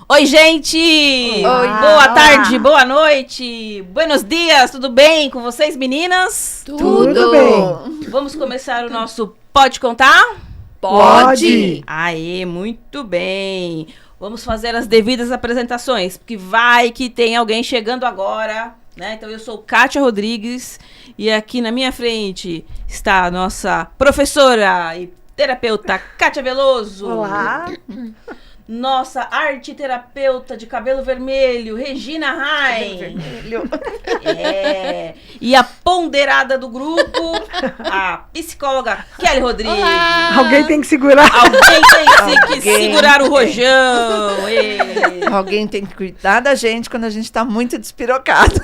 Oi, gente! Oi. Boa tarde, boa noite, buenos dias, tudo bem com vocês, meninas? Tudo bem. Vamos começar o nosso Pode Contar? Pode. Aê, muito bem. Vamos fazer as devidas apresentações, porque vai que tem alguém chegando agora, né? Então eu sou Kátia Rodrigues e aqui na minha frente está a nossa professora e terapeuta Kátia Veloso. Olá. Nossa arte-terapeuta de cabelo vermelho, Regina Rain. É. E a ponderada do grupo, a psicóloga Kelly Rodrigues. Olá. Alguém tem que segurar. Alguém tem que segurar o rojão. Alguém tem que cuidar da gente quando a gente tá muito despirocado.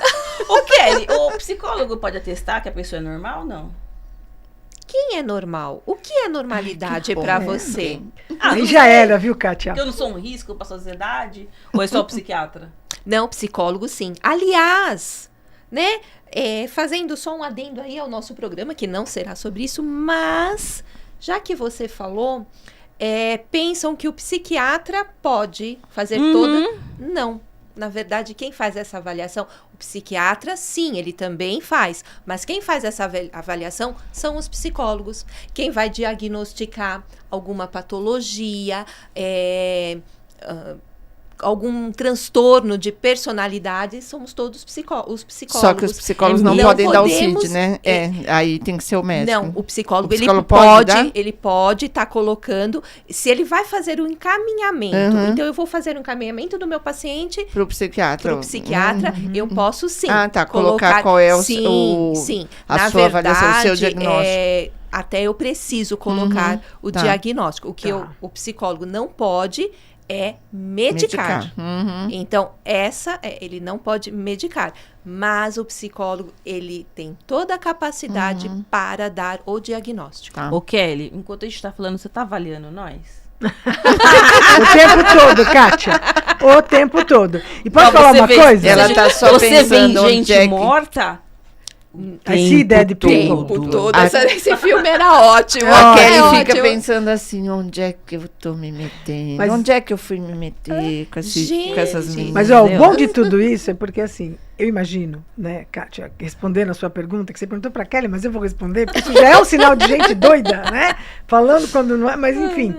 O Kelly, o psicólogo pode atestar que a pessoa é normal ou não? Quem é normal? O que é normalidade para você? Aí já era, viu, Kátia? Eu não sou um risco para a sociedade? Ou é só o psiquiatra? Não, psicólogo sim. Aliás, né? Fazendo só um adendo aí ao nosso programa, que não será sobre isso, mas já que você falou, pensam que o psiquiatra pode fazer toda... Não. Na verdade, quem faz essa avaliação? O psiquiatra, sim, ele também faz. Mas quem faz essa avaliação são os psicólogos. Quem vai diagnosticar alguma patologia, algum transtorno de personalidade, somos todos os psicólogos. Só que os psicólogos não podem dar o CID, né? Aí tem que ser o médico. Não, o psicólogo, ele pode estar colocando, se ele vai fazer um encaminhamento, então eu vou fazer um encaminhamento do meu paciente pro psiquiatra, eu posso sim. Colocar qual é a Na sua verdade, avaliação, o seu diagnóstico. Até eu preciso colocar o diagnóstico. O que o psicólogo não pode medicar. Então, ele não pode medicar. Mas o psicólogo, ele tem toda a capacidade para dar o diagnóstico. Ô, Kelly, enquanto a gente está falando, você está avaliando nós? O tempo todo, Kátia. O tempo todo. E pode falar uma coisa? Ela tá só pensando vê gente morta? I dead people. Esse filme era ótimo. A Kelly fica pensando assim, onde é que eu tô me metendo? Onde é que eu fui me meter com essas meninas? Mas o bom de tudo isso é porque assim, eu imagino, né, Kátia, respondendo a sua pergunta, que você perguntou pra Kelly, mas eu vou responder, porque isso já é um sinal de gente doida, né? Falando quando não é, mas enfim.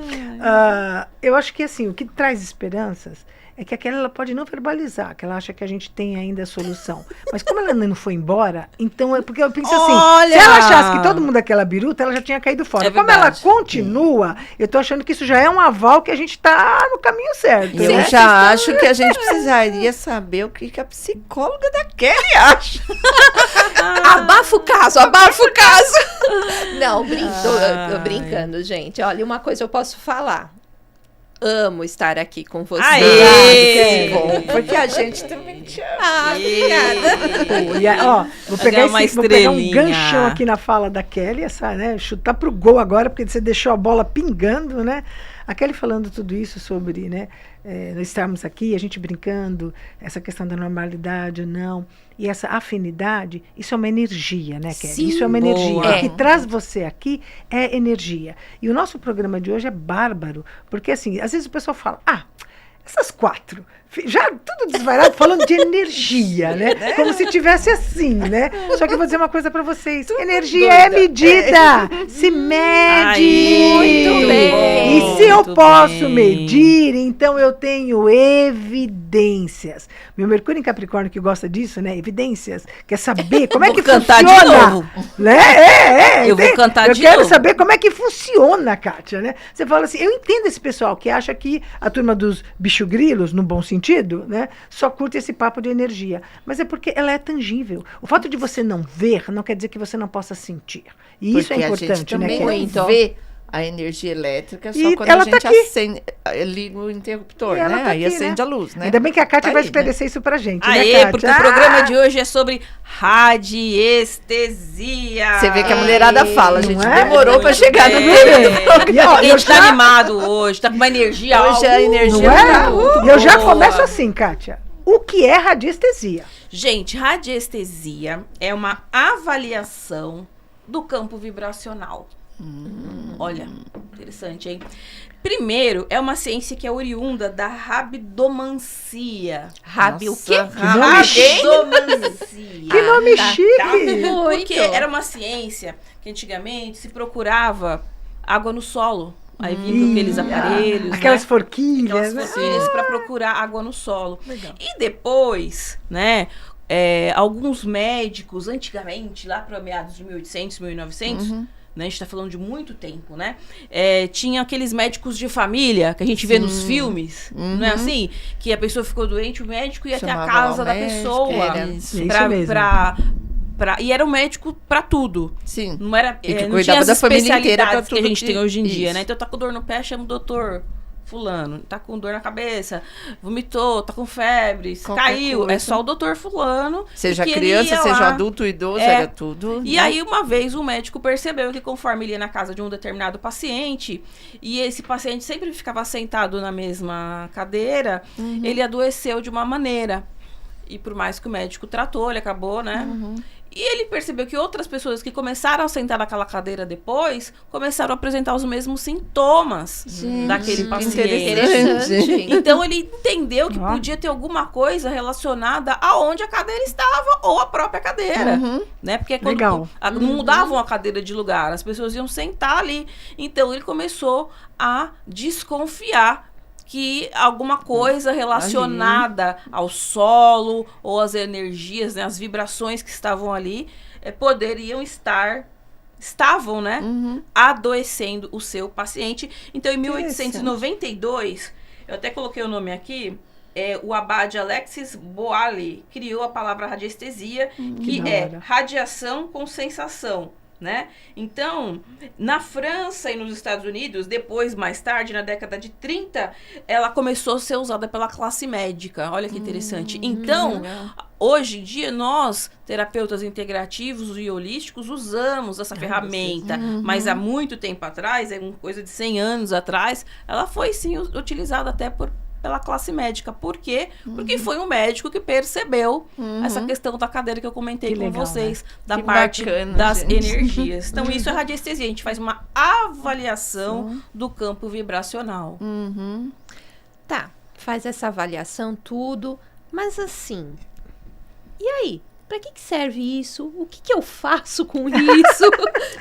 Eu acho que assim, o que traz esperanças é que aquela ela pode não verbalizar, que ela acha que a gente tem ainda a solução. Mas como ela não foi embora, então porque eu penso assim, se ela achasse que todo mundo é aquela biruta, ela já tinha caído fora. Como ela continua, eu tô achando que isso já é um aval que a gente tá no caminho certo. Eu já acho que a gente precisaria saber o que a psicóloga da Kelly acha. Abafa o caso. Não, tô brincando, gente. Olha, uma coisa eu posso falar. Amo estar aqui com vocês. Que bom, porque a gente também te ama. Obrigada. Vou pegar um ganchão aqui na fala da Kelly, né, chutar pro gol agora, porque você deixou a bola pingando, né? A Kelly falando tudo isso sobre, né, nós estarmos aqui, a gente brincando, essa questão da normalidade ou não, e essa afinidade, isso é uma energia, né, Kelly? Sim, isso é uma energia. boa. O que traz você aqui é energia. E o nosso programa de hoje é bárbaro, porque assim, às vezes o pessoal fala, essas quatro, já tudo desvairado, falando de energia, né? Como se tivesse assim, né? Só que eu vou dizer uma coisa pra vocês. Energia é medida. Se mede. Muito bem. E se eu posso medir, então eu tenho evidências. Meu Mercúrio em Capricórnio, que gosta disso, né? Evidências. Quer saber como é que cantar funciona. De novo. Né? Eu vou cantar de novo. Eu quero saber como é que funciona, Kátia, né? Você fala assim, eu entendo esse pessoal que acha que a turma dos bicho-grilos, no bom sentido, né, só curte esse papo de energia. Mas é porque ela é tangível. O fato de você não ver não quer dizer que você não possa sentir. E isso é importante, a gente também né? vê a energia elétrica só e quando ela a gente tá aqui. liga o interruptor, Ela né? tá Aí aqui, acende né? a luz, né? Ainda bem que a Kátia Tá vai aí, esclarecer isso pra gente, né, Aê, Kátia? porque o programa de hoje é sobre radiestesia. Você vê que a mulherada fala, a gente é? demorou pra chegar no E a gente tá animado hoje, tá com uma energia Hoje a energia Não é? tá muito E eu já boa. começo assim, Kátia. O que é radiestesia? Gente, radiestesia é uma avaliação do campo vibracional. Olha, interessante, hein? Primeiro, é uma ciência que é oriunda da rabidomancia. O quê? Rabidomancia. Que nome chique! Porque era uma ciência que antigamente se procurava água no solo. Aí vinha com aqueles aparelhos, aquelas forquilhas, aquelas forquilhas para procurar água no solo. Legal. E depois, né, alguns médicos, antigamente, lá para meados de 1800, 1900, né, a gente está falando de muito tempo, né? Tinha aqueles médicos de família que a gente vê nos filmes, não é assim? Que a pessoa ficou doente, o médico ia até a casa da pessoa. E era um médico pra tudo. Sim. Não era, e que não cuidava tinha as da família inteira especialidades pra tudo que a gente tem hoje em dia, isso. né? Então tá com dor no pé, chama o doutor fulano. Tá com dor na cabeça, vomitou, tá com febre, caiu. Coisa. É só o doutor fulano. Seja criança, seja adulto, idoso, era tudo. E aí, uma vez, o médico percebeu que conforme ele ia na casa de um determinado paciente, e esse paciente sempre ficava sentado na mesma cadeira, ele adoeceu de uma maneira. E por mais que o médico tratou, ele acabou, né? E ele percebeu que outras pessoas que começaram a sentar naquela cadeira depois, começaram a apresentar os mesmos sintomas daquele paciente. Então ele entendeu que podia ter alguma coisa relacionada aonde a cadeira estava ou a própria cadeira. Né? Porque quando não mudavam a cadeira de lugar, as pessoas iam sentar ali. Então ele começou a desconfiar que alguma coisa relacionada ao solo ou às energias, né, as vibrações que estavam ali, estavam, né, adoecendo o seu paciente. Então, em 1892, eu até coloquei o nome aqui, o abade Alexis Boali criou a palavra radiestesia, que é radiação com sensação. Né? Então, na França e nos Estados Unidos, depois, mais tarde, na década de 30, ela começou a ser usada pela classe médica. Olha que interessante. Então, hoje em dia, nós, terapeutas integrativos e holísticos, usamos essa ferramenta. Mas há muito tempo atrás, uma coisa de 100 anos atrás, ela foi, sim, utilizada até pela classe médica. Por quê? Porque foi um médico que percebeu essa questão da cadeira que eu comentei com vocês, né? Da parte das energias. Então, isso é radiestesia. A gente faz uma avaliação do campo vibracional. Tá, faz essa avaliação, tudo, mas assim, e aí? Pra que serve isso? O que eu faço com isso?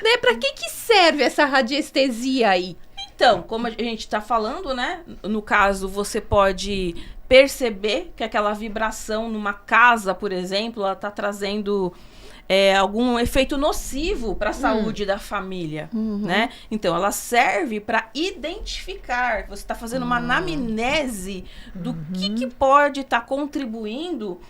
Né? Pra que serve essa radiestesia aí? Então, como a gente está falando, né? No caso, você pode perceber que aquela vibração numa casa, por exemplo, ela está trazendo algum efeito nocivo para a saúde da família, né? Então, ela serve para identificar. Você está fazendo uma anamnese do que pode estar contribuindo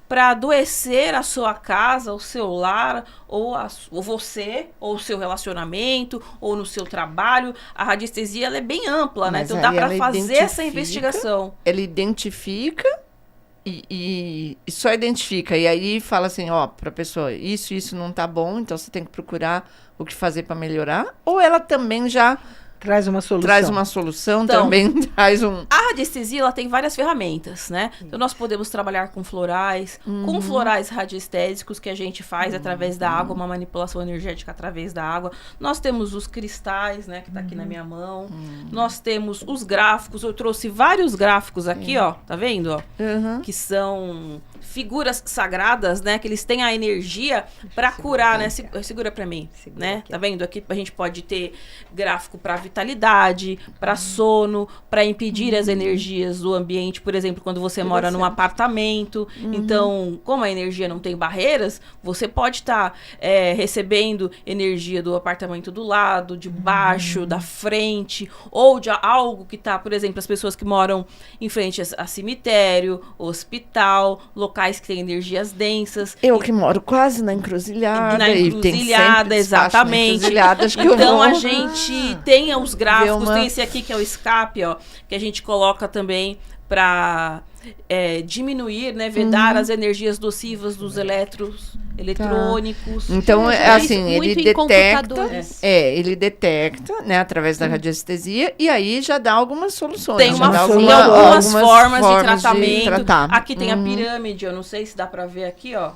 para adoecer a sua casa, o seu lar, ou você, ou o seu relacionamento, ou no seu trabalho. A radiestesia ela é bem ampla, né? Então dá para fazer essa investigação. Ela identifica e só identifica. E aí fala assim, para a pessoa, isso não tá bom, então você tem que procurar o que fazer para melhorar. Ou ela também já traz uma solução. Então, também traz um... A radiestesia, ela tem várias ferramentas, né? Então, nós podemos trabalhar com florais, com florais radiestésicos que a gente faz através da água, uma manipulação energética através da água. Nós temos os cristais, né? Que tá aqui na minha mão. Nós temos os gráficos. Eu trouxe vários gráficos aqui, ó. Tá vendo, ó? Que são figuras sagradas, né? Que eles têm a energia para curar, né? Segura para mim, né? Tá vendo? Aqui a gente pode ter gráfico para vitalidade, para sono, para impedir as energias do ambiente, por exemplo, quando você mora num apartamento. Então, como a energia não tem barreiras, você pode estar recebendo energia do apartamento do lado, de baixo, da frente, ou de algo que está, por exemplo, as pessoas que moram em frente a cemitério, hospital, locais que têm energias densas. Eu que moro quase na encruzilhada. Na encruzilhada, exatamente. Então, a gente tem os gráficos, tem esse aqui que é o escape, ó, que a gente coloca também para diminuir, né, vedar as energias nocivas dos eletrônicos. Então, assim, ele detecta, né, através da radiestesia, e aí já dá algumas soluções. Tem algumas formas de tratamento. Aqui tem a pirâmide, eu não sei se dá para ver aqui, ó.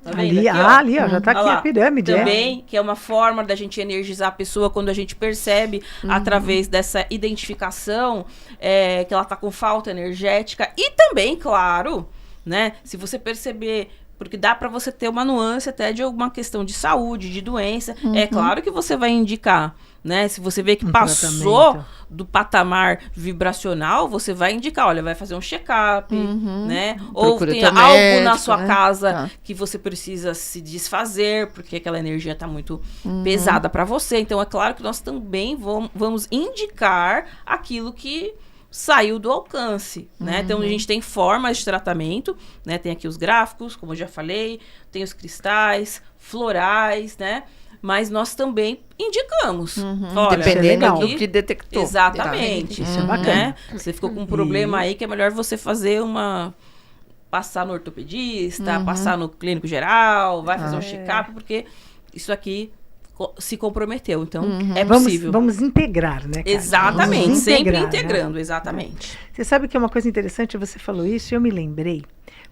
Tá vendo Ali, aqui, ó? ali, ó, já tá Olha aqui lá. a pirâmide. Também, que é uma forma da gente energizar a pessoa quando a gente percebe, através dessa identificação, que ela tá com falta energética. E também, claro, né, se você perceber, porque dá para você ter uma nuance até de alguma questão de saúde, de doença, é claro que você vai indicar, né? Se você vê que passou tratamento. do patamar vibracional, você vai indicar, olha, vai fazer um check-up, né? Ou Procura tem teu algo na médico, sua né? casa Tá. que você precisa se desfazer, porque aquela energia está muito pesada para você. Então, é claro que nós também vamos indicar aquilo que saiu do alcance, né? Então, a gente tem formas de tratamento, né? Tem aqui os gráficos, como eu já falei, tem os cristais, florais, né? Mas nós também indicamos. Olha, Dependendo legal. do que detectou. exatamente. Isso é bacana. Né? Você ficou com um problema aí que é melhor você fazer passar no ortopedista, passar no clínico geral, vai fazer um check-up, porque isso aqui se comprometeu. Então, é possível. Vamos integrar, né, Kátia? Exatamente, Vamos sempre integrar, né? integrando, exatamente. Você sabe que é uma coisa interessante, você falou isso e eu me lembrei,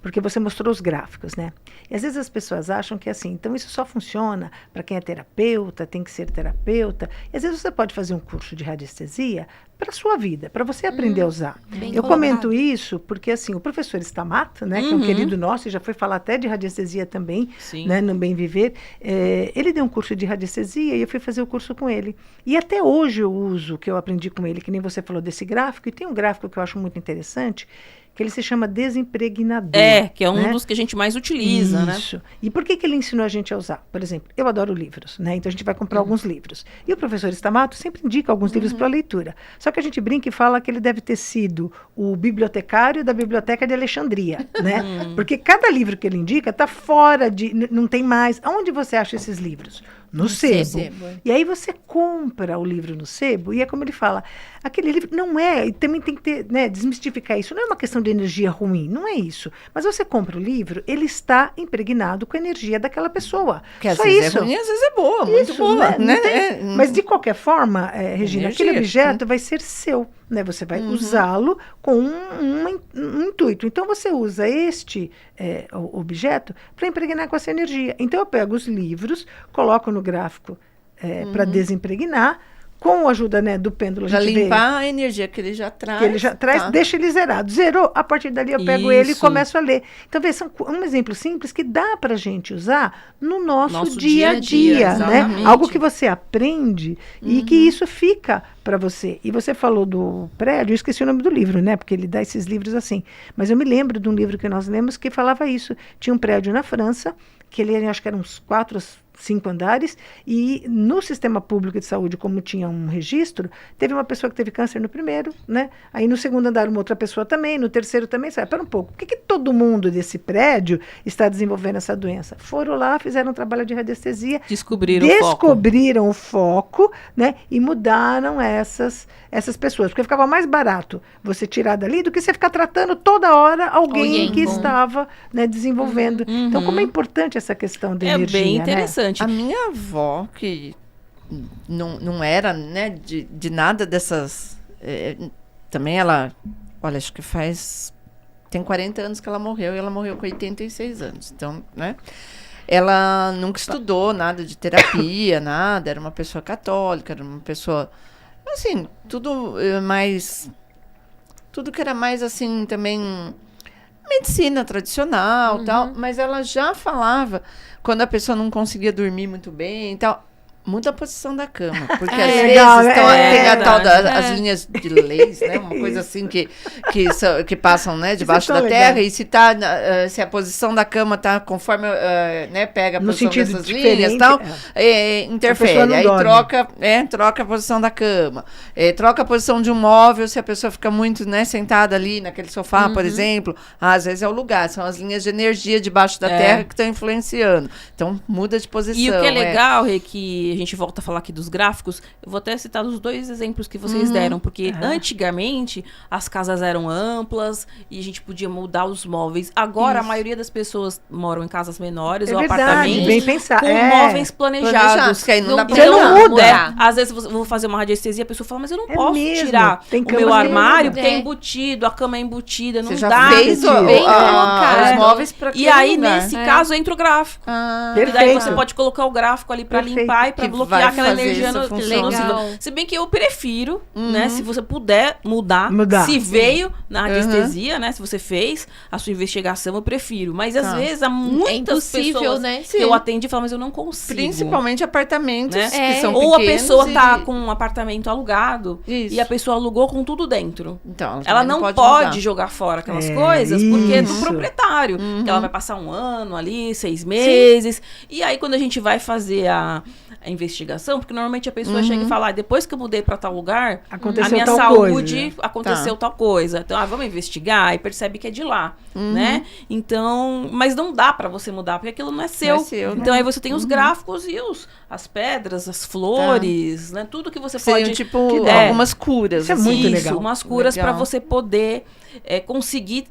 porque você mostrou os gráficos, né? E às vezes as pessoas acham que assim, então isso só funciona para quem é terapeuta, tem que ser terapeuta. E às vezes você pode fazer um curso de radiestesia para sua vida, para você aprender a usar. Bem Eu colocado. comento isso porque assim, o professor Stamato, né, que é um querido nosso e já foi falar até de radiestesia também, Sim. né, no Bem Viver, ele deu um curso de radiestesia e eu fui fazer o curso com ele. E até hoje eu uso o que eu aprendi com ele, que nem você falou desse gráfico, e tem um gráfico que eu acho muito interessante, que ele se chama desimpregnador. Que é um né? dos que a gente mais utiliza, né? Isso. E por que ele ensinou a gente a usar? Por exemplo, eu adoro livros, né? Então a gente vai comprar alguns livros. E o professor Stamato sempre indica alguns livros para leitura. Só que a gente brinca e fala que ele deve ter sido o bibliotecário da Biblioteca de Alexandria, né? Porque cada livro que ele indica está fora não tem mais. Aonde você acha esses livros? No sebo. sebo. E aí você compra o livro no sebo e é como ele fala, aquele livro não é, e também tem que ter, né, desmistificar isso, não é uma questão de energia ruim, não é isso. Mas você compra o livro, ele está impregnado com a energia daquela pessoa. Que às Só vezes isso. é ruim, às vezes é boa, muito Isso, boa, né? Não né? tem- Mas de qualquer forma, Regina, Energia, aquele objeto vai ser seu, né? Você vai usá-lo com um intuito. Então você usa este objeto para impregnar com essa energia. Então eu pego os livros, coloco no gráfico para desimpregnar, com a ajuda, né, do pêndulo. Já a gente vê limpar a energia que ele já traz. que ele já traz, tá? deixa ele zerado. Zerou, a partir dali eu pego ele e Isso. começo a ler. Então, vê, são um exemplo simples que dá para a gente usar no nosso Nosso dia a dia a dia, dia, né? exatamente. Algo que você aprende e que isso fica para você. E você falou do prédio, eu esqueci o nome do livro, né? Porque ele dá esses livros assim. Mas eu me lembro de um livro que nós lemos que falava isso. Tinha um prédio na França, que ele acho que eram uns 4 5 andares, e no sistema público de saúde, como tinha um registro, teve uma pessoa que teve câncer no primeiro, né? Aí no segundo andar uma outra pessoa também, no terceiro também. Espera um pouco, por que todo mundo desse prédio está desenvolvendo essa doença? Foram lá, fizeram um trabalho de radiestesia, descobriram o foco, né? E mudaram essas pessoas, porque ficava mais barato você tirar dali do que você ficar tratando toda hora alguém que estava, né, desenvolvendo. Então, como é importante essa questão da energia, bem né? interessante. A minha avó, que não era, né, de nada dessas... também ela... Olha, acho que tem 40 anos que ela morreu, e ela morreu com 86 anos. Então, né? Ela nunca estudou nada de terapia, nada. Era uma pessoa católica, era uma pessoa... Assim, tudo que era mais, assim, também... medicina tradicional, tal, mas ela já falava quando a pessoa não conseguia dormir muito bem e tal, muda a posição da cama, porque às legal, vezes tem a tal verdade. as linhas de leis, né, uma coisa assim que passam, né, debaixo tão da terra, legal. e se a posição da cama tá conforme, né, pega a No posição sentido dessas diferente, linhas, tal, A pessoa interfere, não aí dorme. troca a posição da cama, troca a posição de um móvel, se a pessoa fica muito, né, sentada ali naquele sofá, por exemplo, às vezes é o lugar, são as linhas de energia debaixo da terra que estão influenciando, então muda de posição. E o que é legal, Rê, que a gente volta a falar aqui dos gráficos, eu vou até citar os 2 exemplos que vocês deram, porque antigamente as casas eram amplas e a gente podia mudar os móveis. Agora a maioria das pessoas moram em casas menores ou apartamentos bem pensar. com móveis planejados. Que aí não dá pra Você não muda. né? Às vezes eu vou fazer uma radiestesia, a pessoa fala, mas eu não posso mesmo. tirar Tem o cama meu que armário, muda. porque é embutido, a cama é embutida, não Você já dá. fez Bem colocado. os móveis pra E aquele aí, lugar. nesse caso, entra o gráfico. Ah, E daí Perfeito. você pode colocar o gráfico ali pra Perfeito. limpar e pra Que bloquear vai aquela fazer energia essa no função. Legal. Se bem que eu prefiro, né? Se você puder mudar. Mudar. Se veio na radiestesia, né? Se você fez a sua investigação, eu prefiro. Mas às Tá. vezes há muitas impossível, pessoas né? que eu atendo e falo, mas eu não consigo. principalmente apartamentos Né? que são Ou a pequenos pessoa tá e- com um apartamento alugado Isso. e a pessoa alugou com tudo dentro. Então, Ela também não pode mudar. jogar fora aquelas É, coisas porque é do isso. proprietário. Que ela vai passar um ano ali, 6 meses. E aí, quando a gente vai fazer a investigação, porque normalmente a pessoa chega e fala, depois que eu mudei para tal lugar, Aconteceu a minha tal saúde coisa. aconteceu tal coisa. Então, vamos investigar e percebe que é de lá, né? Então, mas não dá para você mudar, porque aquilo não é seu. Não é seu, Então, né? aí você tem os gráficos e as pedras, as flores, né? Tudo que você Seriam, pode... tipo, Que legal. algumas curas. Isso é assim. muito Isso, legal. umas curas para Legal. você poder conseguir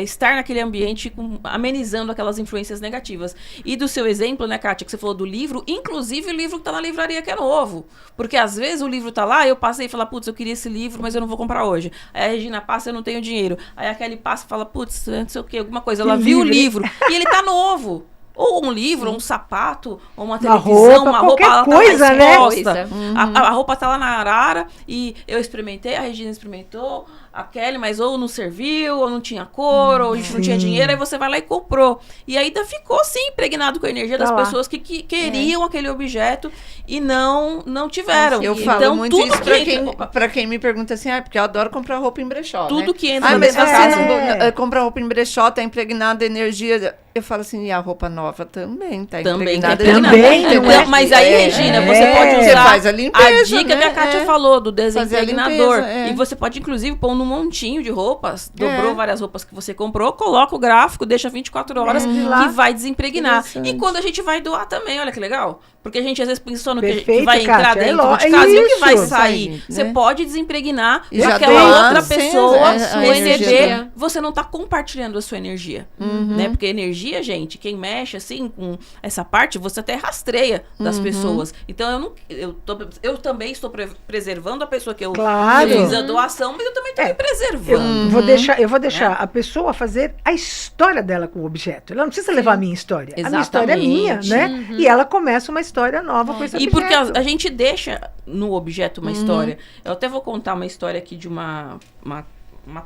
estar naquele ambiente amenizando aquelas influências negativas. E do seu exemplo, né, Kátia, que você falou do livro, inclusive o livro que tá na livraria que é novo. Porque às vezes o livro tá lá, eu passei e falo, putz, eu queria esse livro, mas eu não vou comprar hoje. Aí a Regina passa, eu não tenho dinheiro. Aí a Kelly passa e fala, putz, não sei o quê, alguma coisa. Ela viu o livro e ele tá novo. Ou um livro, ou um sapato, ou uma televisão, uma roupa, qualquer ela coisa, tá lá né? exposta. A roupa tá lá na arara e eu experimentei, a Regina experimentou, a Kelly, mas ou não serviu, ou não tinha cor, ou a gente não tinha dinheiro, aí você vai lá e comprou. E ainda ficou, sim, impregnado com a energia das Tá lá. pessoas que queriam aquele objeto e não tiveram. Eu Então, falo muito tudo isso que pra quem me pergunta assim, porque eu adoro comprar roupa em brechó, Tudo né? que entra Ah, na mas mesma você casa. não compra roupa em brechó, tá impregnada energia. Eu falo assim, e a roupa nova também tá Também tá impregnada. impregnada. Também, não Então, é? mas aí, Regina, você É. pode Você usar faz a limpeza, dica que a né? Kátia É. falou, do Fazer a desimpregnador. limpeza, é. E você pode, inclusive, pôr num montinho de roupas, dobrou várias roupas que você comprou, coloca o gráfico, deixa 24 horas lá. que vai desimpregnar. Interessante. E quando a gente vai doar também, olha que legal. Porque a gente às vezes pensou no que Perfeito, vai entrar Kátia, é dentro lo- de casa e o que vai isso. sair. Né? Você pode desimpregnar E já aquela doar outra sem pessoa a receber. energia. Você não tá compartilhando a sua energia. Né? Porque energia, gente, quem mexe assim com essa parte, você até rastreia das pessoas. Então eu também estou preservando a pessoa que eu Claro. fiz a doação, mas eu também estou me preservando. Eu vou deixar a pessoa fazer a história dela com o objeto. Ela não precisa levar a minha história. A minha história é minha, né? E ela começa uma história nova com esse E objeto. porque a gente deixa no objeto uma história. Eu até vou contar uma história aqui de uma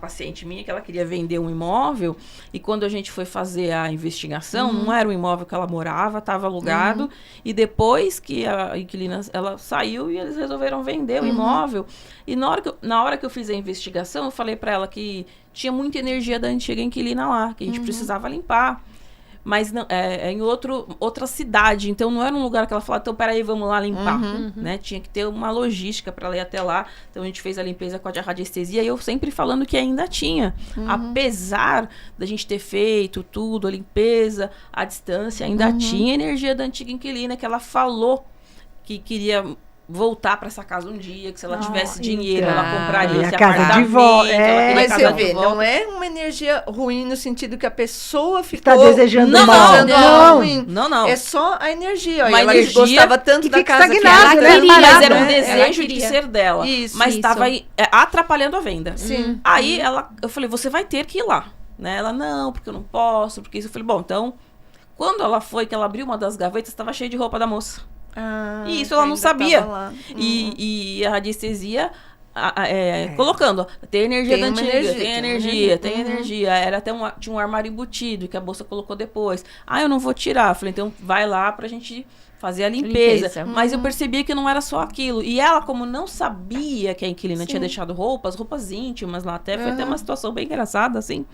paciente minha que ela queria vender um imóvel e quando a gente foi fazer a investigação, não era o imóvel que ela morava, estava alugado e depois que a inquilina, ela saiu e eles resolveram vender o imóvel e na hora que eu fiz a investigação, eu falei para ela que tinha muita energia da antiga inquilina lá, que a gente precisava limpar. Mas não, é em outra cidade, então não era um lugar que ela falava, então peraí, vamos lá limpar, né? Tinha que ter uma logística para ela ir até lá, então a gente fez a limpeza com a radiestesia e eu sempre falando que ainda tinha, apesar da gente ter feito tudo, a limpeza, a distância, ainda tinha energia da antiga inquilina que ela falou que queria voltar para essa casa um dia, que se ela tivesse dinheiro, então. ela compraria E a esse casa de apartamento, volta, ela queria Mas casa você de vê, volta. não é uma energia ruim no sentido que a pessoa ficou Está desejando Não, mal. desejando algo Não. ruim. Não. É só a energia. Ó, Uma e ela energia gostava tanto que da fica casa que estagnada, ela né? queria, Mas era um né? desejo Ela de queria. ser dela. Isso, mas isso. estava atrapalhando a venda. Sim. Aí eu falei, você vai ter que ir lá. Né? Ela, não, porque eu não posso, porque isso. Eu falei, bom, então, quando ela foi, que ela abriu uma das gavetas, estava cheia de roupa da moça. Ah, E isso que ela não ainda sabia. tava lá. E a radiestesia colocando, ó, tem energia Tem da uma antiga, energia, tem tem uma energia, energia. tem energia. Era até tinha um armário embutido que a moça colocou depois. Ah, eu não vou tirar. Eu falei, então vai lá pra gente fazer a limpeza. Mas eu percebia que não era só aquilo. E ela, como não sabia que a inquilina tinha deixado roupas íntimas lá, até foi até uma situação bem engraçada, assim.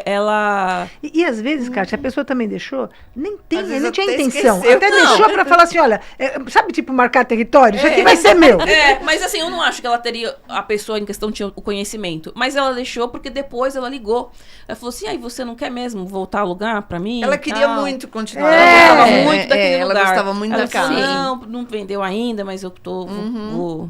Ela... E às vezes, Kátia, a pessoa também deixou, nem vezes tinha até intenção. esqueceu. Até Não. deixou pra falar assim, olha, sabe, tipo, marcar território? Isso aqui vai ser meu. Mas assim, eu não acho que ela teria, a pessoa em questão tinha o conhecimento. Mas ela deixou porque depois ela ligou. Ela falou assim, aí você não quer mesmo voltar a alugar pra mim? Ela e queria tal? muito continuar. Ela gostava É, muito daquele ela lugar. ela gostava muito Ela da casa. falou, não vendeu ainda, mas eu vou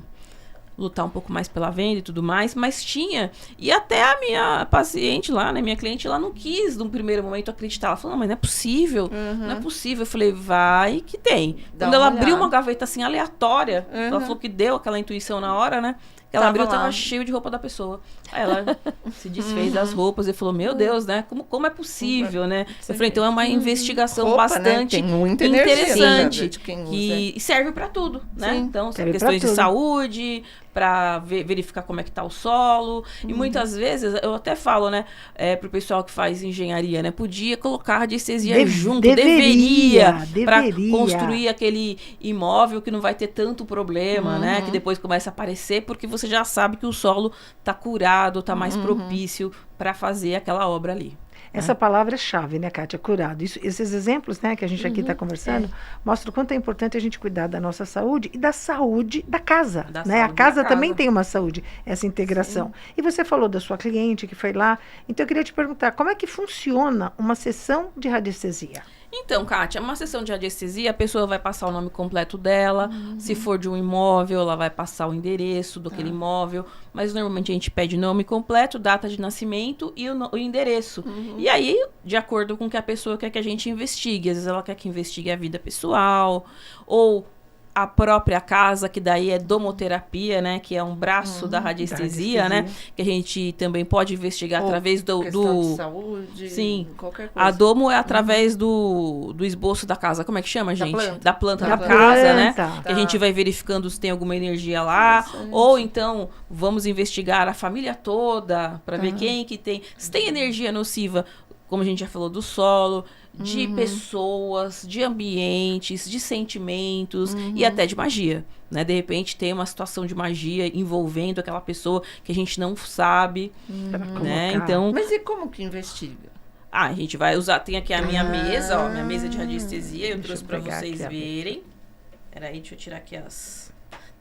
lutar um pouco mais pela venda e tudo mais, mas tinha, e até a minha paciente lá, né, minha cliente, ela não quis, num primeiro momento, acreditar, ela falou, não, mas não é possível, não é possível, eu falei, vai que tem. Dá Quando uma ela abriu olhada. uma gaveta assim, aleatória, ela falou que deu aquela intuição na hora, né, ela Tava abriu, lá. tava cheio de roupa da pessoa. Aí ela se desfez das roupas e falou, meu Deus, né? Como é possível, né? Eu falei, então é uma investigação Roupa, né? bastante Tem muita energia, interessante né, de quem que serve para tudo, né? Sim, Então, são serve pra questões de tudo. saúde, para verificar como é que tá o solo. E muitas vezes, eu até falo, né, pro pessoal que faz engenharia, né? Podia colocar radiestesia junto, deveria para construir aquele imóvel que não vai ter tanto problema, né? Que depois começa a aparecer, porque você já sabe que o solo tá curado, tá mais propício para fazer aquela obra ali. Essa palavra é chave, né, Kátia? Curado. Esses exemplos, né, que a gente aqui está conversando, mostram o quanto é importante a gente cuidar da nossa saúde e da saúde da casa. Da Né? A saúde casa da também casa. tem uma saúde, essa integração. E você falou da sua cliente que foi lá. Então eu queria te perguntar, como é que funciona uma sessão de radiestesia? Então, Kátia, uma sessão de radiestesia, a pessoa vai passar o nome completo dela. Se for de um imóvel, ela vai passar o endereço daquele imóvel. Mas normalmente a gente pede nome completo, data de nascimento e o endereço. E aí, de acordo com o que a pessoa quer que a gente investigue. Às vezes ela quer que investigue a vida pessoal, ou a própria casa, que daí é domoterapia, né? Que é um braço da radiestesia, né? Que a gente também pode investigar Ou através questão de saúde, Sim. qualquer coisa. A domo é através do esboço da casa. Como é que chama, gente? planta. Da planta Da da casa, planta. né? Tá. Que a gente vai verificando se tem alguma energia lá. Ou então, vamos investigar a família toda para ver quem que tem. Se tem energia nociva, como a gente já falou, do solo, de pessoas, de ambientes, de sentimentos e até de magia, né? De repente tem uma situação de magia envolvendo aquela pessoa que a gente não sabe, né? Então, Mas e como que investiga? a gente vai usar, tem aqui a minha mesa, ó, minha mesa de radiestesia, eu trouxe para pegar vocês aqui a verem. Peraí, deixa eu tirar aqui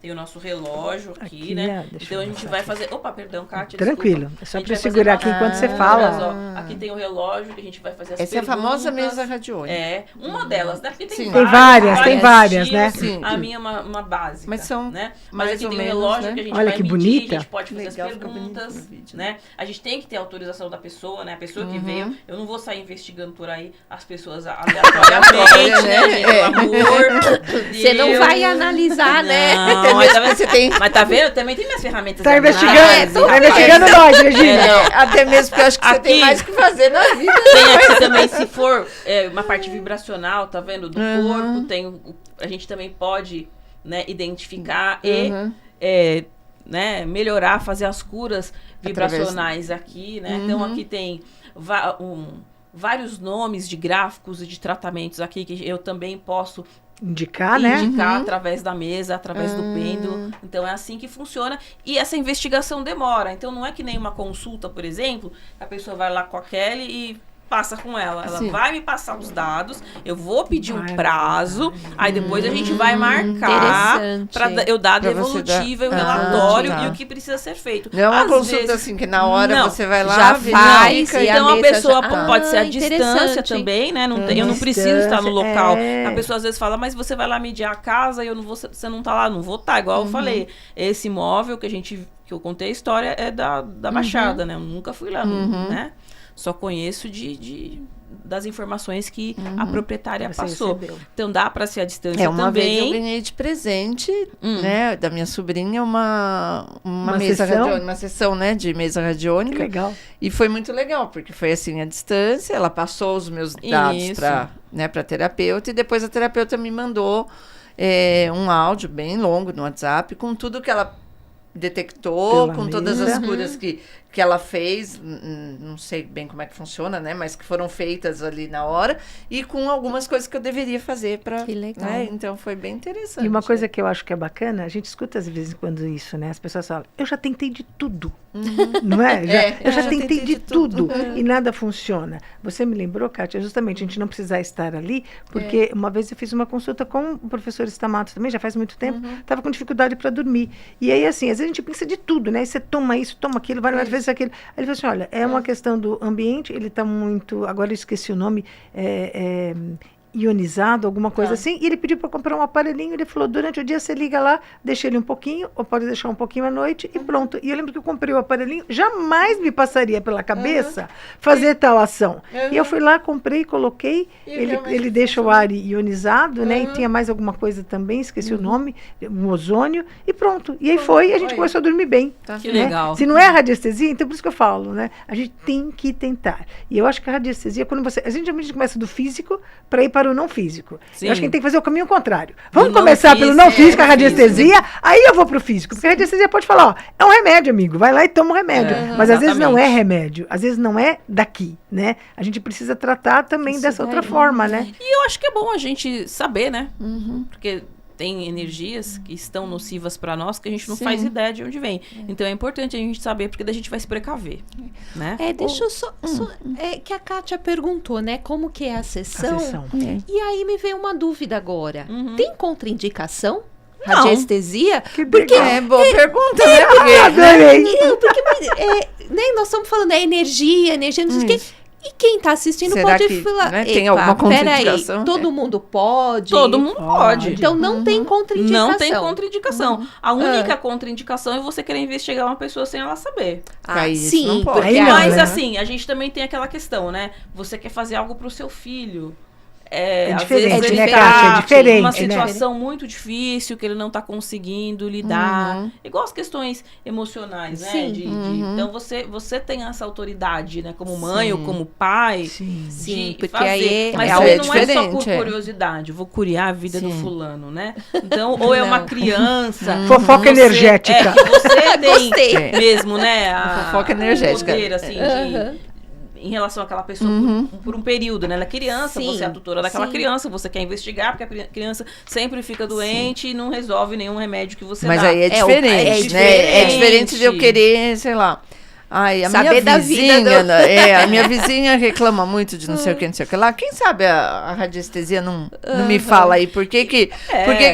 tem o nosso relógio aqui, Aqui, né? deixa Então eu a gente mostrar vai aqui. fazer... Opa, perdão, Kátia, Tranquilo. desculpa. É só A gente para vai fazer segurar uma- aqui enquanto você Olha fala. só, aqui tem o relógio que a gente vai fazer as Essa é a perguntas. famosa mesa radiônica. É, uma delas, né? Porque Sim. Tem várias, tem várias, né? estilos. Sim. A minha é uma básica. Mas são né? mais Mas aqui ou tem o menos, relógio né? que a gente Olha vai que medir, bonita. a gente pode fazer Legal, as fica bonito perguntas, no vídeo. né? A gente tem que ter a autorização da pessoa, né? A pessoa que veio, eu não vou sair investigando por aí as pessoas aleatoriamente, né, gente? Pelo amor de Você não Deus. vai analisar, né? Não, mas tá vendo? Você tem- Mas tá vendo? Também tem minhas ferramentas. Tá de investigando, análise, tá rapaz. investigando nós, Regina. Até mesmo porque eu acho que você tem Aqui- mais o que fazer na vida. Tem aqui também, se for uma parte vibracional, tá vendo? Do corpo, a gente também pode, né, identificar e melhorar, fazer as curas vibracionais aqui, né? Então aqui tem vários nomes de gráficos e de tratamentos aqui que eu também posso Indicar, né? indicar através da mesa, através do pêndulo. Então é assim que funciona. E essa investigação demora. Então não é que nem uma consulta, por exemplo, a pessoa vai lá com a Kelly e passa com ela. Ela Sim. vai me passar os dados, eu vou pedir um Vai, prazo, aí depois a gente vai marcar Interessante. para eu dar a Pra você devolutiva e o dar- relatório tá. e o que precisa ser feito. Não é uma Às consulta vezes- assim que na hora Não, você vai lá, já verifica faz, e e Então a mesa pessoa já- pode ser à interessante. distância também, né? Não tem- eu não preciso estar no Distância, local. é. A pessoa às vezes fala, mas você vai lá medir a casa e eu não vou, você não tá lá, não vou estar. Igual eu falei, esse imóvel que eu contei a história é da Baixada, né? Eu nunca fui lá, né? Só conheço das informações que a proprietária Você passou. recebeu. Então dá para ser à distância uma vez eu também. ganhei de presente, né, da minha sobrinha uma mesa sessão? radiônica, uma sessão, né, de mesa Que radiônica. legal. E foi muito legal, porque foi assim à distância, ela passou os meus dados Isso. para terapeuta e depois a terapeuta me mandou um áudio bem longo no WhatsApp com tudo que ela detectou, Pela com todas mesa. as curas que ela fez, não sei bem como é que funciona, né, mas que foram feitas ali na hora e com algumas coisas que eu deveria fazer para, Que legal. né, então foi bem interessante. E uma coisa que eu acho que é bacana, a gente escuta às vezes em quando isso, né? As pessoas falam, eu já tentei de tudo. Não é? Eu já tentei de tudo e nada funciona. Você me lembrou, Kátia, justamente a gente não precisar estar ali, porque uma vez eu fiz uma consulta com o professor Stamato também, já faz muito tempo, estava com dificuldade para dormir. E aí, assim, às vezes a gente pensa de tudo, né? E você toma isso, toma aquilo, várias vezes aquilo. Aí ele falou assim, olha, é uma questão do ambiente, ele está muito... Agora eu esqueci o nome, ionizado, alguma coisa assim, e ele pediu para comprar um aparelhinho, ele falou, durante o dia você liga lá, deixa ele um pouquinho, ou pode deixar um pouquinho à noite, e pronto. E eu lembro que eu comprei o aparelhinho, jamais me passaria pela cabeça fazer tal ação. E eu fui lá, comprei, coloquei, ele deixa o ar ionizado, né, e tinha mais alguma coisa também, esqueci o nome, um ozônio, e pronto. E aí foi, e a gente começou a dormir bem. Que né? legal. Se não é a radiestesia, então por isso que eu falo, né? A gente tem que tentar. E eu acho que a radiestesia, quando você... A gente começa do físico para ir para o não físico. Sim. Eu acho que a gente tem que fazer o caminho contrário. Vamos não começar pelo não físico, físico, a radiestesia, aí eu vou pro físico. Porque a radiestesia pode falar, ó, é um remédio, amigo. Vai lá e toma um remédio. Mas às vezes não é remédio. Às vezes não é daqui, né? A gente precisa tratar também dessa outra forma, né? E eu acho que é bom a gente saber, né? Porque tem energias que estão nocivas para nós que a gente não faz ideia de onde vem. Então é importante a gente saber, porque daí a gente vai se precaver, né? Deixa eu só que a Kátia perguntou, né? Como que é a sessão? E aí me veio uma dúvida agora. Tem contraindicação? Não. Radiestesia? Que Porque legal. Boa pergunta, né? Adorei. Não, porque né, nós estamos falando, energia, não sei o quê. E quem está assistindo Será pode que, falar, né, tem alguma contraindicação? Peraí, todo mundo pode? Todo mundo pode. Então não tem contraindicação. Não tem contraindicação. A única contraindicação é você querer investigar uma pessoa sem ela saber. Aí isso sim, não pode. porque Aí não, Mas né? assim, a gente também tem aquela questão, né? Você quer fazer algo pro seu filho. É Às diferente, vezes ele né, tá Kátia? É diferente, numa né? situação muito difícil que ele não tá conseguindo lidar. Igual as questões emocionais, né? Sim. Então você tem essa autoridade, né? Como mãe ou como pai. Sim. Sim, De porque fazer. aí Mas é aí não é só diferente, por curiosidade, vou curiar a vida do Sim. fulano, né? Então, ou é uma Não. criança. Fofoca você- energética. que você tem Gostei. mesmo, né? A Fofoca energética. O poder, assim, em relação àquela pessoa por um período, né? Ela é criança, Sim, você é a tutora daquela sim. criança, você quer investigar, porque a criança sempre fica doente e não resolve nenhum remédio que você Mas dá. aí é diferente, né? É diferente de eu querer, sei lá. Ai, a Saber minha da vizinha, vida do- a minha vizinha reclama muito de não sei o que, não sei o que lá. Quem sabe a radiestesia não me fala aí por que que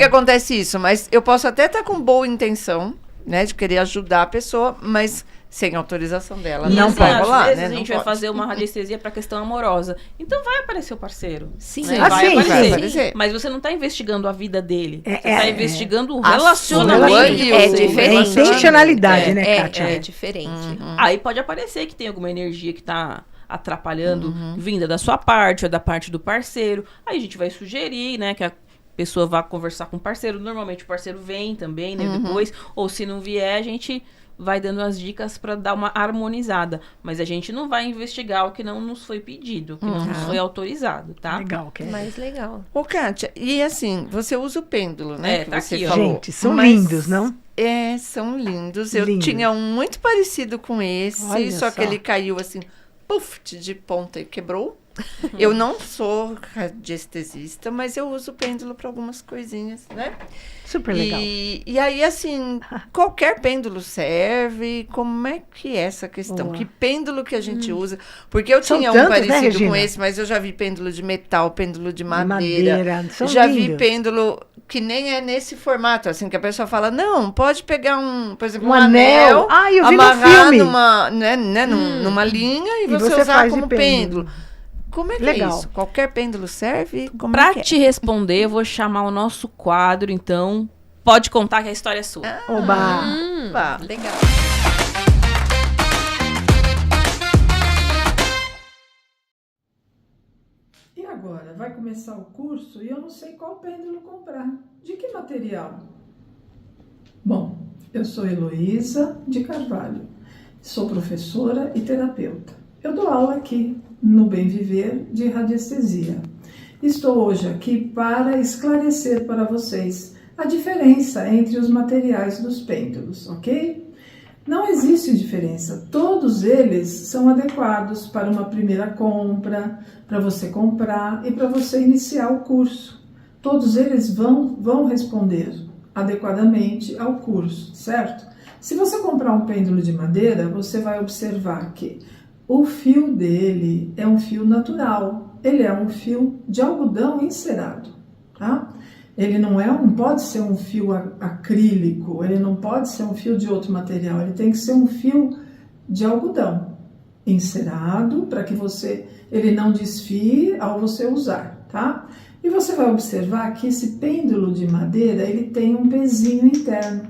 acontece isso? Mas eu posso até estar com boa intenção, né, de querer ajudar a pessoa, mas sem autorização dela. E Não assim, pode às rolar, vezes né? a gente Não vai pode. fazer uma radiestesia para questão amorosa. Então vai aparecer o parceiro. Sim. Né? Ah, Vai sim, aparecer. sim. Vai aparecer. Mas você não está investigando a vida dele. É, Você está é, investigando o a relacionamento. sua dele. e É o diferente. É intencionalidade, né, Kátia? É diferente. Aí pode aparecer que tem alguma energia que tá atrapalhando, vinda da sua parte ou da parte do parceiro. Aí a gente vai sugerir, né, que a pessoa vá conversar com o parceiro. Normalmente o parceiro vem também, né, depois. Ou se não vier, a gente vai dando as dicas para dar uma harmonizada. Mas a gente não vai investigar o que não nos foi pedido, o que não nos foi autorizado, tá? Legal, Kelly. Mais legal. Ô, Kátia, e assim, você usa o pêndulo, né? É, que tá você aqui, ó. falou. Gente, são Mas- lindos, não? São lindos. Eu Lindos. tinha um muito parecido com esse, Olha só que só. ele caiu assim, puf, de ponta e quebrou. Eu não sou radiestesista, mas eu uso pêndulo para algumas coisinhas, né? Super legal. E aí, assim, qualquer pêndulo serve? Como é que é essa questão? Boa. Que pêndulo que a gente usa? Porque eu São tinha tantos, um né, parecido com Regina? esse, mas eu já vi pêndulo de metal, pêndulo de madeira. Madeira, são Já vi lindos. pêndulo que nem é nesse formato, assim, que a pessoa fala, não, pode pegar por exemplo, Um um anel. anel, Ah, eu vi no amarrar filme. numa, numa linha e você usar faz de como pêndulo. Como é que Legal. é isso? Qualquer pêndulo serve? Como Pra é que é? te responder, eu vou chamar o nosso quadro, então pode contar que a história é sua. Oba! Pá. Legal. E agora? Vai começar o curso e eu não sei qual pêndulo comprar. De que material? Bom, eu sou Heloísa de Carvalho. Sou professora e terapeuta. Eu dou aula aqui no Bem Viver de Radiestesia. Estou hoje aqui para esclarecer para vocês a diferença entre os materiais dos pêndulos, ok? Não existe diferença, todos eles são adequados para uma primeira compra, para você comprar e para você iniciar o curso. Todos eles vão responder adequadamente ao curso, certo? Se você comprar um pêndulo de madeira, você vai observar que o fio dele é um fio natural, ele é um fio de algodão encerado, tá? Ele não pode ser um fio acrílico, ele não pode ser um fio de outro material, ele tem que ser um fio de algodão encerado para que ele não desfie ao você usar, tá? E você vai observar que esse pêndulo de madeira, ele tem um pezinho interno.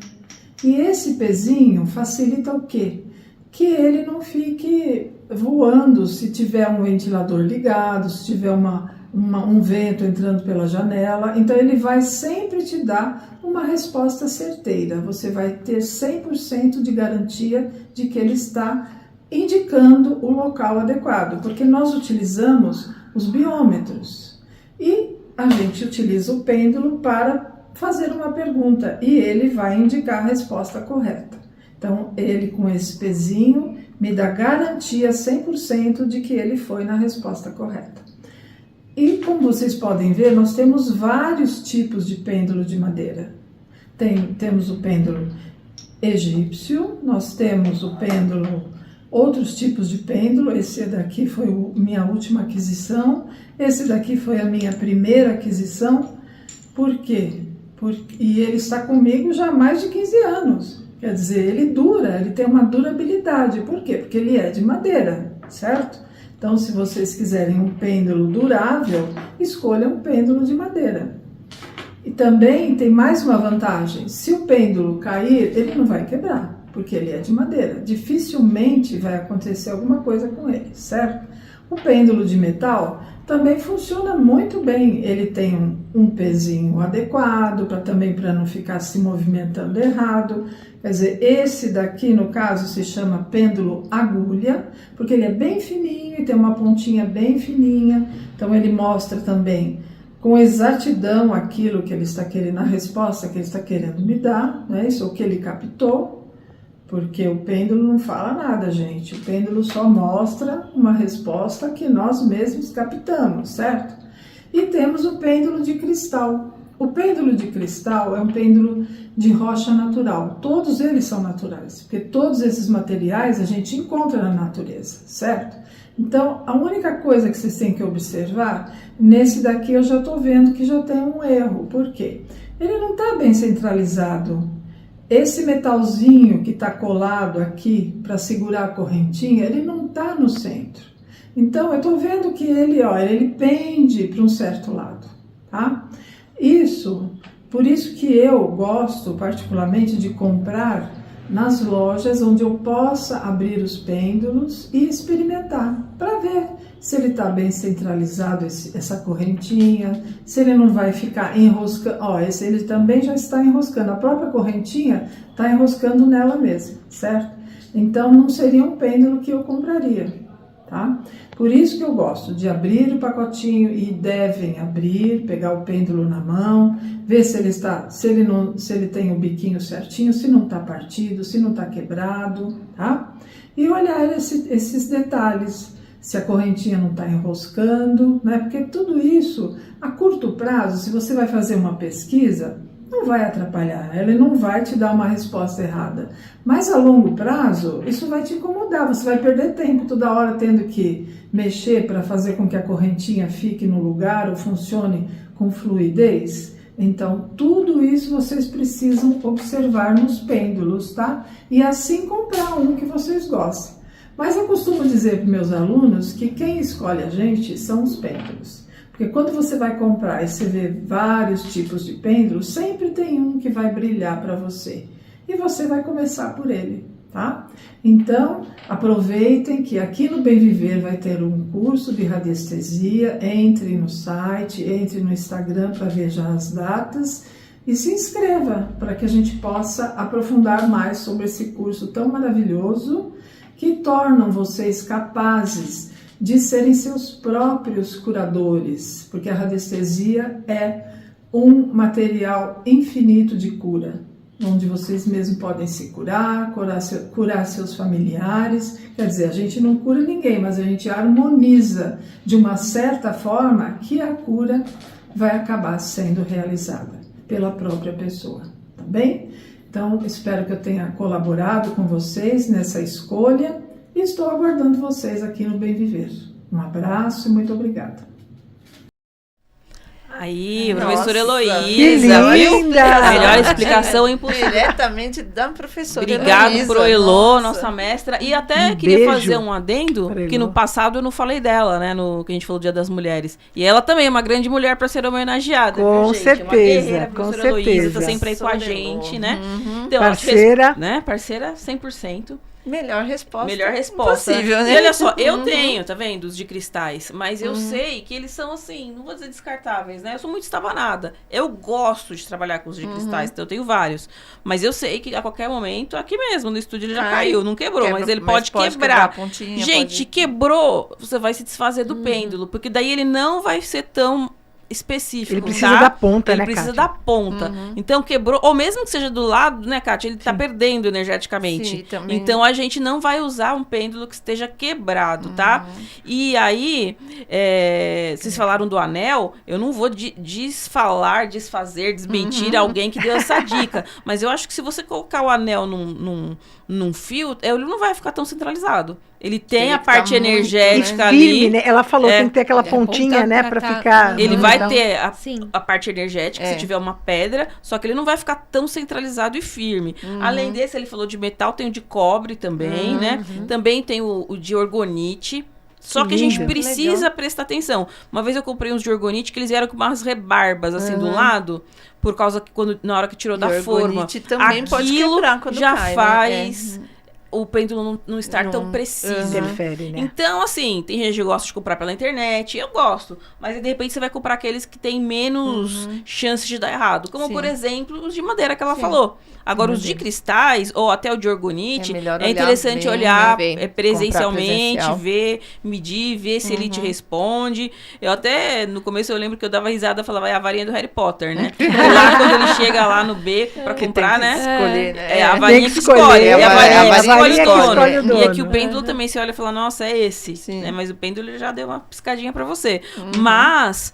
E esse pezinho facilita o quê? Que ele não fique voando se tiver um ventilador ligado, se tiver um vento entrando pela janela. Então ele vai sempre te dar uma resposta certeira. Você vai ter 100% de garantia de que ele está indicando o local adequado, porque nós utilizamos os biômetros e a gente utiliza o pêndulo para fazer uma pergunta e ele vai indicar a resposta correta. Então, ele com esse pezinho me dá garantia 100% de que ele foi na resposta correta. E como vocês podem ver, nós temos vários tipos de pêndulo de madeira. Temos o pêndulo egípcio, nós temos o pêndulo, outros tipos de pêndulo. Esse daqui foi minha última aquisição, esse daqui foi a minha primeira aquisição. Por quê? E ele está comigo já há mais de 15 anos. Quer dizer, ele dura, ele tem uma durabilidade. Por quê? Porque ele é de madeira, certo? Então, se vocês quiserem um pêndulo durável, escolham um pêndulo de madeira. E também tem mais uma vantagem. Se o pêndulo cair, ele não vai quebrar, porque ele é de madeira. Dificilmente vai acontecer alguma coisa com ele, certo? O pêndulo de metal também funciona muito bem. Ele tem um pezinho adequado também para não ficar se movimentando errado. Quer dizer, esse daqui, no caso, se chama pêndulo agulha, porque ele é bem fininho e tem uma pontinha bem fininha. Então, ele mostra também com exatidão aquilo que ele está querendo, a resposta que ele está querendo me dar, né? Isso é o que ele captou. Porque o pêndulo não fala nada, gente. O pêndulo só mostra uma resposta que nós mesmos captamos, certo? E temos o pêndulo de cristal. O pêndulo de cristal é um pêndulo de rocha natural. Todos eles são naturais, porque todos esses materiais a gente encontra na natureza, certo? Então, a única coisa que vocês têm que observar, nesse daqui eu já estou vendo que já tem um erro. Por quê? Ele não está bem centralizado. Esse metalzinho que está colado aqui para segurar a correntinha, ele não está no centro. Então, eu estou vendo que ele pende para um certo lado, tá? Por isso que eu gosto particularmente de comprar nas lojas onde eu possa abrir os pêndulos e experimentar, para ver se ele está bem centralizado, essa correntinha, se ele não vai ficar enroscando. Esse ele também já está enroscando, a própria correntinha está enroscando nela mesma, certo? Então não seria um pêndulo que eu compraria, tá? Por isso que eu gosto de abrir o pacotinho, e devem abrir, pegar o pêndulo na mão, ver se ele tem o biquinho certinho, se não está partido, se não está quebrado, tá? E olhar esses detalhes. Se a correntinha não está enroscando, né? Porque tudo isso, a curto prazo, se você vai fazer uma pesquisa, não vai atrapalhar, ele não vai te dar uma resposta errada. Mas a longo prazo, isso vai te incomodar, você vai perder tempo toda hora tendo que mexer para fazer com que a correntinha fique no lugar ou funcione com fluidez. Então, tudo isso vocês precisam observar nos pêndulos, tá? E assim comprar um que vocês gostem. Mas eu costumo dizer para meus alunos que quem escolhe a gente são os pêndulos. Porque quando você vai comprar e você vê vários tipos de pêndulos, sempre tem um que vai brilhar para você. E você vai começar por ele, tá? Então, aproveitem que aqui no Bem Viver vai ter um curso de radiestesia. Entre no site, entre no Instagram para ver já as datas. E se inscreva para que a gente possa aprofundar mais sobre esse curso tão maravilhoso, que tornam vocês capazes de serem seus próprios curadores, porque a radiestesia é um material infinito de cura, onde vocês mesmos podem se curar seus familiares. Quer dizer, a gente não cura ninguém, mas a gente harmoniza de uma certa forma que a cura vai acabar sendo realizada pela própria pessoa, tá bem? Então, espero que eu tenha colaborado com vocês nessa escolha e estou aguardando vocês aqui no Bem Viver. Um abraço e muito obrigada. Aí, Nossa, professora Que Heloísa, viu? linda! Melhor explicação impossível. Diretamente da professora Obrigado Heloísa. pro Elô, Nossa. nossa mestra. E até Um queria beijo fazer um adendo, pra que Elô. no passado eu não falei dela, né? No que a gente falou do Dia das Mulheres. E ela também é uma grande mulher para ser homenageada, Com viu, gente? certeza, Uma guerreira, a com professora Heloísa, tá certeza. sempre aí com a Professora gente, Elô. né? Uhum. Então, ela te fez- Parceira. né? Parceira 100%. Melhor resposta. Melhor resposta. Possível, né? E olha só, eu Uhum. tenho, tá vendo, os de cristais, mas eu sei que eles são assim, não vou dizer descartáveis, né? Eu sou muito estabanada. Eu gosto de trabalhar com os de cristais, então eu tenho vários. Mas eu sei que a qualquer momento, aqui mesmo no estúdio ele já caiu, não quebrou, Quebra- mas ele pode quebrar quebrar. a pontinha, Gente, pode- quebrou, você vai se desfazer do pêndulo, porque daí ele não vai ser tão específico. Ele precisa tá? da ponta, Ele né, precisa Kátia? da ponta. Então quebrou, ou mesmo que seja do lado, né, Kátia? Ele tá perdendo energeticamente. Sim, também. Então a gente não vai usar um pêndulo que esteja quebrado, tá? E aí, vocês falaram do anel, eu não vou desfazer, desmentir alguém que deu essa dica. Mas eu acho que se você colocar o anel num fio, ele não vai ficar tão centralizado. Ele tem Teria a que tá parte muito, energética Firme, ali. né? Ela falou, É. tem que ter aquela É, a pontinha, ponta né, pra pra cá. ficar... Ele Uhum. vai Então, ter Sim. a parte energética, É. se tiver uma pedra, só que ele não vai ficar tão centralizado e firme. Além desse, ele falou de metal, tem o de cobre também, né? Também tem o de orgonite. Só que a gente lindo. precisa prestar atenção. Uma vez eu comprei uns de orgonite que eles vieram com umas rebarbas assim do lado, por causa que na hora que tirou E da forma, orgonite também pode aquilo quebrar quando já cai, né? faz o pêndulo não estar tão Não- preciso. Interfere, né? Então, assim, tem gente que gosta de comprar pela internet, eu gosto. Mas aí, de repente você vai comprar aqueles que têm menos chances de dar errado. Como, Sim. por exemplo, os de madeira que ela falou. Agora, os de cristais, ou até o de orgonite, É melhor é olhar interessante bem, olhar né, ver. presencialmente, Comprar presencial. ver, medir, ver se ele te responde. Eu até, no começo, eu lembro que eu dava risada e falava, é a varinha do Harry Potter, né? E lá, quando ele chega lá no beco pra Que comprar, tem que né? escolher, né? É a Tem varinha que que escolher, escolhe. É a varinha que escolhe que o dono. escolhe o E aqui o dono. pêndulo também, você olha e fala, nossa, é esse. Sim. Né? Mas o pêndulo ele já deu uma piscadinha pra você. Mas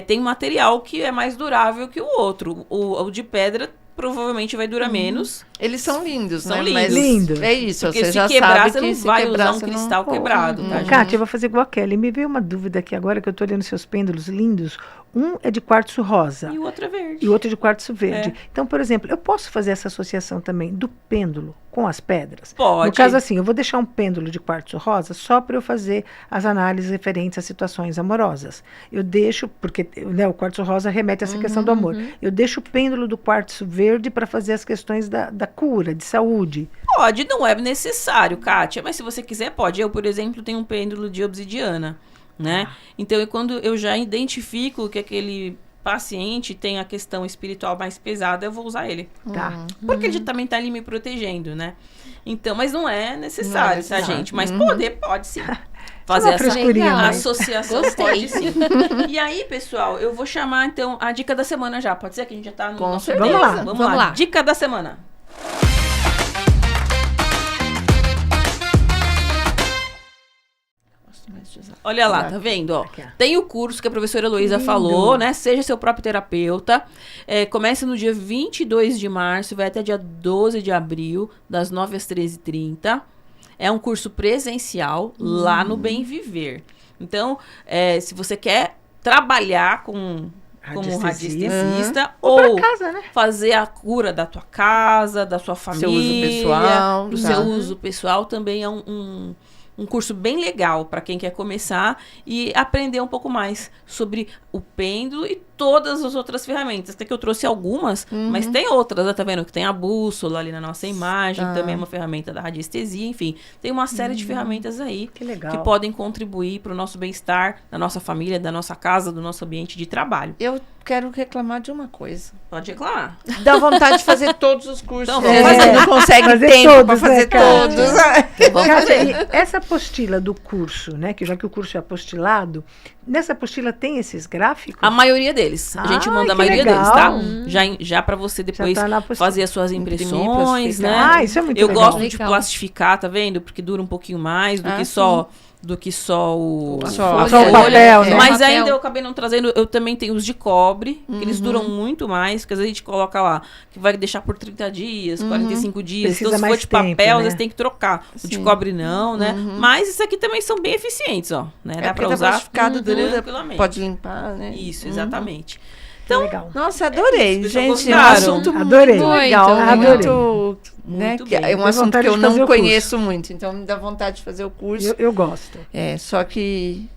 tem material que é mais durável que o outro. O de pedra provavelmente vai durar menos. Eles são lindos, São né? lindos. Mas Lindos. é isso, Porque você se já quebrar, sabe você que não se vai quebrar, usar um você não- cristal quebrado, tá, gente? Kátia, eu vou fazer igual a Kelly. Me veio uma dúvida aqui agora que eu tô olhando seus pêndulos lindos. Um é de quartzo rosa E o outro é verde. e o outro de quartzo verde. É. Então, por exemplo, eu posso fazer essa associação também do pêndulo com as pedras? Pode. No caso, assim, eu vou deixar um pêndulo de quartzo rosa só para eu fazer as análises referentes a situações amorosas. Eu deixo, porque né, o quartzo rosa remete a essa questão do amor. Eu deixo o pêndulo do quartzo verde para fazer as questões da cura, de saúde. Pode, não é necessário, Kátia, mas se você quiser, pode. Eu, por exemplo, tenho um pêndulo de obsidiana, né? Então, quando eu já identifico que aquele paciente tem a questão espiritual mais pesada, eu vou usar ele. Tá. Porque ele também tá ali me protegendo, né? Então, mas não é necessário, tá, necessário. gente? Mas pode sim. Fazer Uma essa frescurinha, Legal. mas- associação, Gostei. pode sim. E aí, pessoal, eu vou chamar, então, a dica da semana já. Pode ser que a gente já tá no Com nosso certeza. tempo? Vamos lá. Vamos lá. Dica da semana. Olha lá, tá vendo? Ó, Aqui, ó. tem o curso que a professora Heloísa Lindo. falou, né? Seja seu próprio terapeuta. Começa no dia 22 de março, vai até dia 12 de abril, das 9 às 13h30. É um curso presencial lá no Bem Viver. Então, se você quer trabalhar como Radiestesia. radiestesista Ou ou para casa, né? fazer a cura da tua casa, da sua família, Seu uso pessoal, pro tá. seu uso pessoal, também é um curso bem legal para quem quer começar e aprender um pouco mais sobre o pêndulo e todas as outras ferramentas. Até que eu trouxe algumas, mas tem outras, né? Tá vendo? Que tem a bússola ali na nossa imagem, que também é uma ferramenta da radiestesia, enfim. Tem uma série de ferramentas aí Que legal. que podem contribuir para o nosso bem-estar, da nossa família, da nossa casa, do nosso ambiente de trabalho. Eu quero reclamar de uma coisa. Pode reclamar. Dá vontade de fazer todos os cursos. Então, Mas vamos você não consegue fazer tempo todos, para fazer né, Kátia? todos. Vamos Kátia, fazer. e essa apostila do curso, né? Que já que o curso é apostilado, nessa apostila tem esses gráficos? A maioria deles. A gente Ai, manda a que maioria legal. deles, tá? Já para você depois tá na apostila. fazer as suas Imprimir, impressões, né? plastificar. Ah, isso é muito Eu legal. gosto de Legal. plastificar, tá vendo? Porque dura um pouquinho mais do Ah, que só do que só o Só o papel, né? Mas Papel. ainda eu acabei não trazendo, eu também tenho os de cobre, que eles duram muito mais, porque às vezes a gente coloca lá, que vai deixar por 30 dias, 45 dias. Precisa Então, se for mais de papel, tempo, às né? vezes tem que trocar. O de Sim. cobre não, né? Mas esses aqui também são bem eficientes, ó. Né? Dá pra usar plastificado, dura, tranquilamente. pode limpar, né? Isso, exatamente. Então, legal. Nossa, adorei, isso, gente. pessoal, É um gostaram? assunto Adorei. muito legal, Muito muito, legal. né? Muito que bem. é um Deu assunto vontade que eu de fazer não o curso. conheço muito, então me dá vontade de fazer o curso. Eu gosto. Só que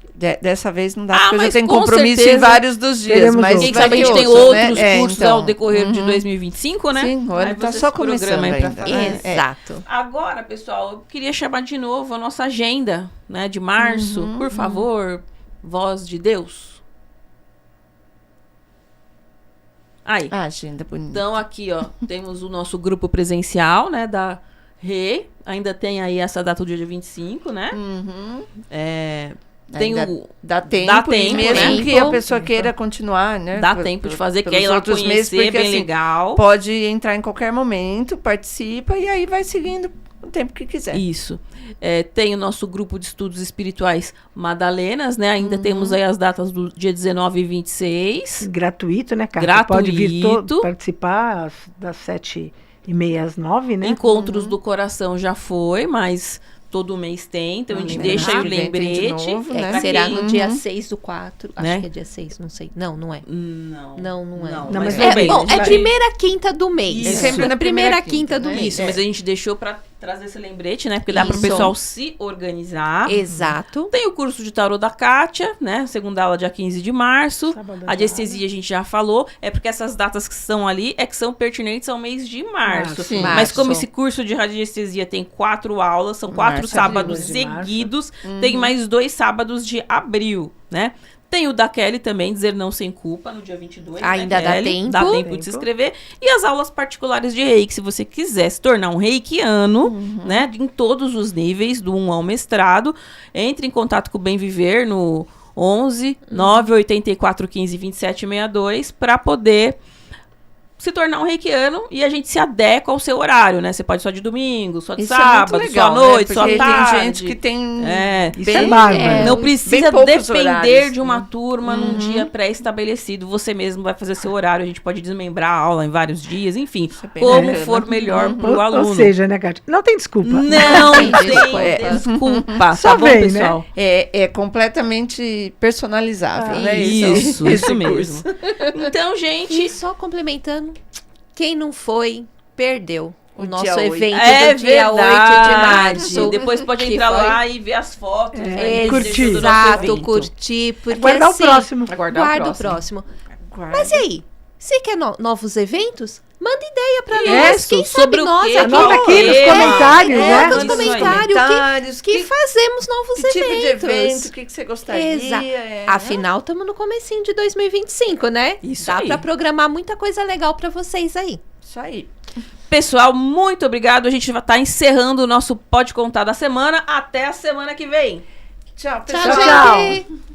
dessa vez não dá, Ah, porque eu já mas tenho com compromisso em certeza vários dos dias. teremos Mas outros. Quem vai sabe a que gente tem outros, outros né? cursos Então. ao decorrer de 2025, né? Sim, o ano Aí tá vocês só programem começando pra ainda. fazer. Exato. Agora, pessoal, eu queria chamar de novo a nossa agenda, né, de março. Por favor, voz de Deus. Aí. Ah, agenda bonita. Então, aqui, ó, temos o nosso grupo presencial, né, da Rê. Ainda tem aí essa data do dia 25, né? Tem Ainda o... dá tempo, dá tempo, e mesmo né? que a pessoa queira continuar, né? Dá tempo de fazer, que aí pelos lá outros meses, conhecer, porque, bem assim, legal. Pode entrar em qualquer momento, participa e aí vai seguindo o tempo que quiser. Isso. Tem o nosso grupo de estudos espirituais Madalenas, né? Ainda temos aí as datas do dia 19 e 26. Gratuito, né, Cátia? Gratuito. Pode vir participar das 7h30 às 9h, né? Encontros do Coração já foi, mas todo mês tem. Então a gente deixa aí o lembrete. De novo, É, né? que será quem- no dia 6/4. Acho Né? que é dia 6, não sei. Não é. Não. Não é. Não, mas mas tudo bem, bom, a gente vai- primeira quinta do mês. Isso. É sempre na primeira quinta, do né? mês. Isso, mas a gente deixou pra trazer esse lembrete, né? Porque dá pro Isso. pessoal se organizar. Exato. Tem o curso de tarô da Kátia, né? Segunda aula dia 15 de março. Sábado A diestesia a gente já falou. É porque essas datas que são ali que são pertinentes ao mês de março. Sim. Mas Março. como esse curso de radiestesia tem 4 aulas, são 4 Março, sábados abril, de março. seguidos, tem mais 2 sábados de abril, né? Tem o da Kelly também, Dizer Não Sem Culpa, no dia 22. Ainda né, dá Kelly? tempo. Dá tempo de se inscrever. E as aulas particulares de reiki, se você quiser se tornar um reikiano, né? Em todos os níveis, do 1 ao mestrado, entre em contato com o Bem Viver no 11 984 15 27 62 para poder se tornar um reikiano e a gente se adequa ao seu horário, né? Você pode só de domingo, só de Isso sábado, é muito legal, só à noite, né? só à Porque tarde. tem gente que tem Isso bem- é bárbaro. Não bem precisa poucos depender horários, de uma né? turma num dia pré-estabelecido. Você mesmo vai fazer seu horário. A gente pode desmembrar a aula em vários dias. Enfim, é bem como bacana. for melhor pro Ou aluno. seja, né, Cátia? Não tem desculpa. Não tem tem desculpa. desculpa. Só Tá bom, vem, né? pessoal? É completamente personalizável, né? Isso, esse isso mesmo. curso. Então, gente, E só complementando, quem não foi, perdeu. O O nosso dia evento é do dia 8 de verdade. março. Depois pode que entrar foi- lá e ver as fotos. né, curtir. do nosso Exato, evento. curtir. Porque Guardar assim, o próximo. Aguardar Guarda o o próximo. próximo. Mas e aí? Você quer novos eventos? Manda ideia pra Isso, nós. Quem sobre sabe o nós quê? aqui, Anota aqui nos É, comentários, é, né? nos Isso aí. comentários que fazemos novos Que tipo de eventos. evento, o que você gostaria? Exato. Afinal, estamos no comecinho de 2025, né? Isso Dá aí. pra programar muita coisa legal pra vocês aí. Isso aí. Pessoal, muito obrigado. A gente vai estar encerrando o nosso Pode Contar da semana. Até a semana que vem. Tchau, Tchau, pessoal. Tchau. gente!